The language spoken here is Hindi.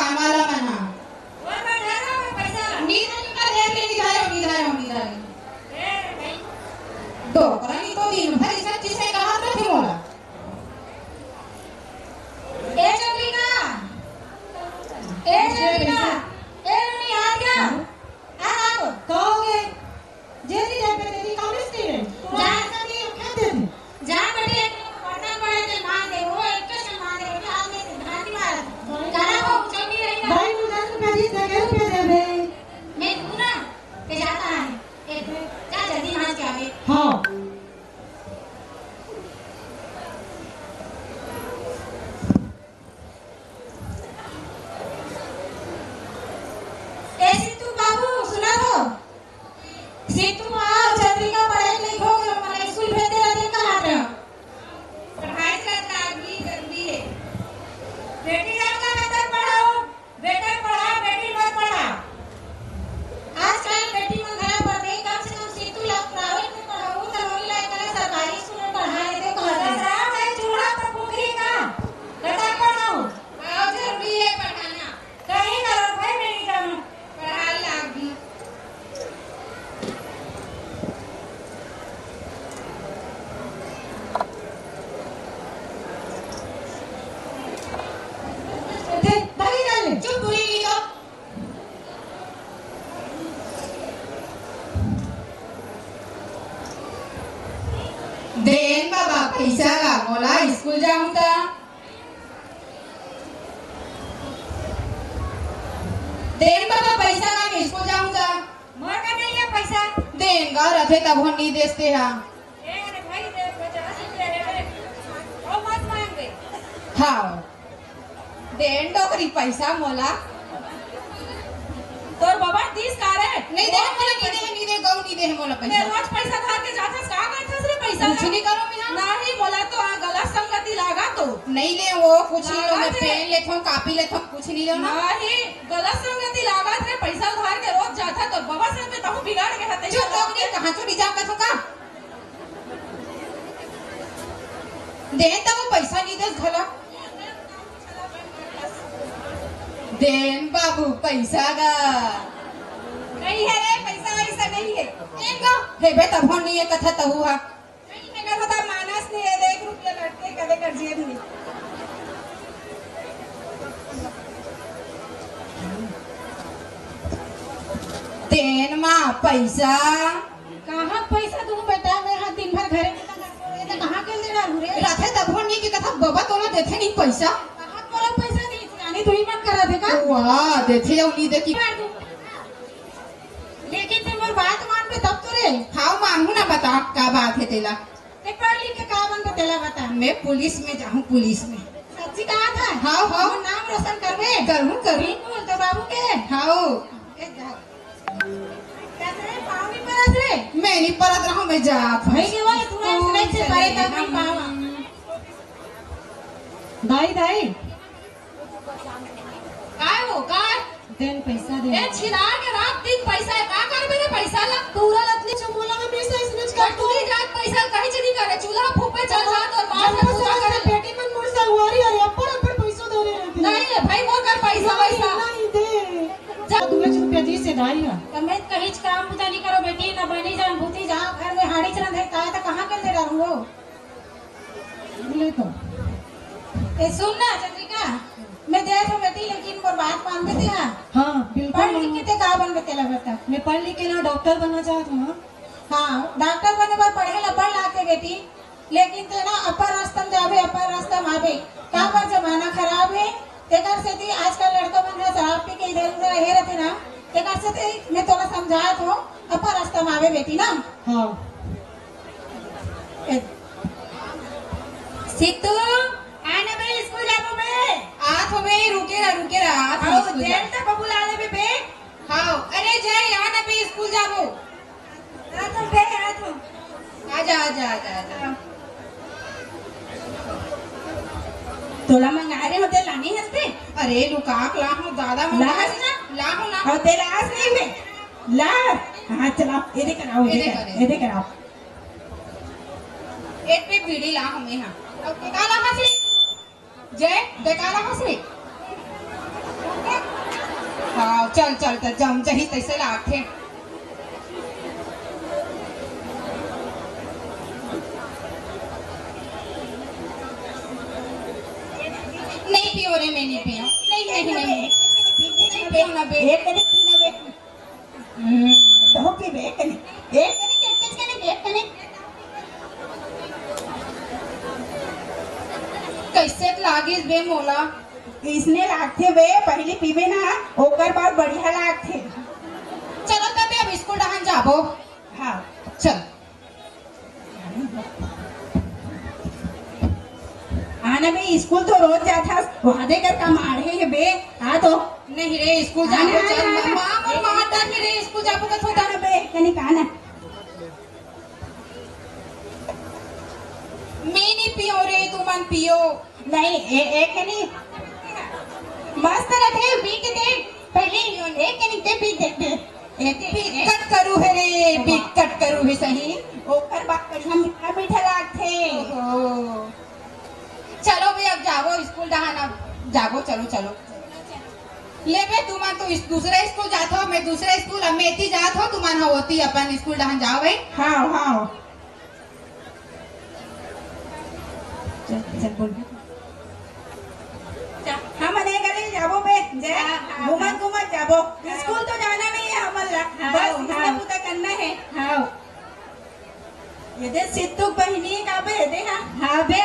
काम वाला मना और मैं घर में पैसा नींद का देर ले निधारे ए भाई दो करनी तो दिन भर इस चीज से कहा तो थे बोला ए चंद्रिका ए नहीं आ गया आ को कहोगे जल्दी जा पे तेरी कॉलेज की है जा कभी क्या देती जा बेटे पढ़ना पड़े तो मान दे वो एक के समान दे बेटे आज में घाटी मारा करा वो चौकी रहेगा भाई तू 10 रुपए दी दे के रुपए दे दे मैं तू ना पे जाता है एक जा जल्दी नाच के आवे हां ए सिद्धू बाबू सुना तो सिद्धू आओ चंद्रिका पढ़ाई लिखो मैंने स्कूल भेज दे रहे कहां पे पढ़ाई करना भी जरूरी है बेटी लोग का नंबर पढ़ाओ बेटा पढ़ा बेटी मत पढ़ा आजकल बेटी मन घर पर नहीं कम से कम सिद्धू लोग प्राइवेट में पढ़ाओ तो वही लायक करे सरकारी स्कूल में पढ़ा दे कहते हैं मैं चूड़ा तो पुकरी का बेटा पढ़ाओ आओ जरूरी है पढ़ाना कहीं करो भाई मेरी काम पढ़ा लागी दे भाई डाले चुप पूरी ली तो देन बाबा पैसा का बोला स्कूल जाऊं ता देन बाबा पैसा का मैं स्कूल जाऊं ता मोर का नहीं है पैसा देन का रखे तब हम नहीं देते हैं ए अरे भाई दे 50 रुपया है ओ मत मांगे हाँ देन डोकरी पैसा मोला तोर बाबा 30 का रे नहीं दे मोला नहीं दे गौ नहीं दे मोला मैं पैसा रोज पैसा खा के जाता का करता रे पैसा कुछ नहीं करो मैं नहीं बोला तो आ गलत संगति लागा तो नहीं ले वो कुछ नहीं लो मैं पेन लेता हूँ कापी लेता हूँ कुछ नहीं लो ना नहीं गलत संगति लागा रे पैसा उधार के रोज जाता तो बाबा से में तो बिगाड़ के हते जो लोग ने कहाँ चोरी जाम का का दे तब वो पैसा नहीं दे घला देन बाबू पैसा का नहीं है रे पैसा ऐसा नहीं है इनका हे बे तब नहीं है कथा तहु हा नहीं मैं कहता मानस नहीं है 1 रुपया लटके कदे कर जेब में देन माँ पैसा कहां पैसा तू बेटा मैं हां दिन भर घरे में तो कहां के ले डालू रे रखे तब नहीं की कथा बाबा तो ना देते नहीं पैसा कहां पर पैसा दी यानी तू ही मत करा दे का वाह देते जाओ नहीं दे की लेकिन ते मोर बात मान पे तब तो रे हाँ मानू ना बता क्या बात है तेला ते पढ़ लिख के का बन तेला बता मैं पुलिस में जाऊँ पुलिस में सच्ची कहा था हाँ हाँ मोर नाम रोशन करवे करूँ करूँ बिल्कुल तो बाबू के हाँ ए जा कैसे पानी परस रे मैं नहीं परत रहा हूँ मैं जात हूँ भाई के वाले तू ऐसे से पाए तब नहीं पावा दाई दाई काय हो काय देन पैसा दे ए छिरा के रात दिन पैसा है का कर मेरे पैसा ला पूरा लतली चमोला में पैसा इसने कर तू ही जात पैसा कहीं चली करे चूल्हा फूफे चल जात और मां से पूरा करे बेटी मन मोर संगवारी और अपन पैसा दे रहे रहते नहीं है भाई मोर कर पैसा वैसा नहीं दे जा 2 रुपया दी से दाई है मैं कहीं काम पूजा नहीं करो बेटी ना बनी जान भूती जा घर में हाड़ी चलन है ता तो कहां के ले रहूं वो ले तो ए सुन ना चंद्रिका मैं दे तो बेटी लेकिन मोर बात मान देती है हां पढ़ बिल्कुल लिख के ते का बन बेटे लगता मैं पढ़ लिख के ना डॉक्टर बनना चाहता हूं हाँ डॉक्टर बने पर पढ़े ला पढ़ लाते बेटी लेकिन ते ना अपर रास्ता में जावे अपर रास्ता में आवे का पर जमाना खराब है तेकर से थी आजकल लड़का मन शराब पी के इधर उधर रहे रहते ना तेकर से थी मैं तोला समझाया तो अपर रास्ता में आवे बेटी ना हां सिद्धू आने बे स्कूल जाबो बे आठ में रुके रहा आठ में आओ स्कूल देर तक बबुला ले बे हाँ अरे जय यहाँ ना भी स्कूल जाबो आ तो बे आ तो आजा आजा आजा आजा तोला मंगारे होते लानी हंसते अरे लुकाक ला हूँ दादा लाहस ना ला हूँ और तेरा आस नहीं बे ला हाँ चलाओ ये कराओ ये कराओ एक पे बीड़ी ला हमें यहाँ अब बेकाला हंसी जय बेकाला हंसी चल चल त जम जही तैसे लागथे। नहीं पियो रे, मैं नहीं पियो, नहीं नहीं नहीं नहीं पियो ना बे। एक कने पीना बे। तो पी बे कने। एक कने किस कने एक कने। कैसे लागिस बे मोला? इसने लागथे बे, पहले पीबे ना ओकर बाद बढ़िया लागथे। चलो तबे अब स्कूल डहान जाबो। हाँ चल आना बे, स्कूल तो रोज जाता वादे कर काम आड़े है बे। हाँ तो नहीं रे, स्कूल जाबो। आना, चल आना, मां आना। और मां डर रे, स्कूल जाबो का थोड़ा। आना बे कने काना। मैं नहीं पियो रे, तू मन पियो। नहीं एक कने मस्त रहते पी के देख। पहले एक कने ते पी देख। बिकट करू है रे, बिकट करू है सही। ओकर बाद बढ़िया मीठा मीठा लागथे। ओहो। चलो बे अब जाबो स्कूल डहान, अब जाबो। चलो चलो ले बे, तू मन तो दूसरे स्कूल जात हो, मैं दूसरे स्कूल, अब मैं इति जात हो, तू मन होती अपन स्कूल डहान जाओ भाई। हाँ हाँ चल चल बोल। हम अने गले जाबो बे, जे घूमत घूमत जाबो। स्कूल तो जाना नहीं है हमला, बस इसने पूरा करना है। हाँ ये दे सिद्धू बहिनी का बे दे। हाँ बे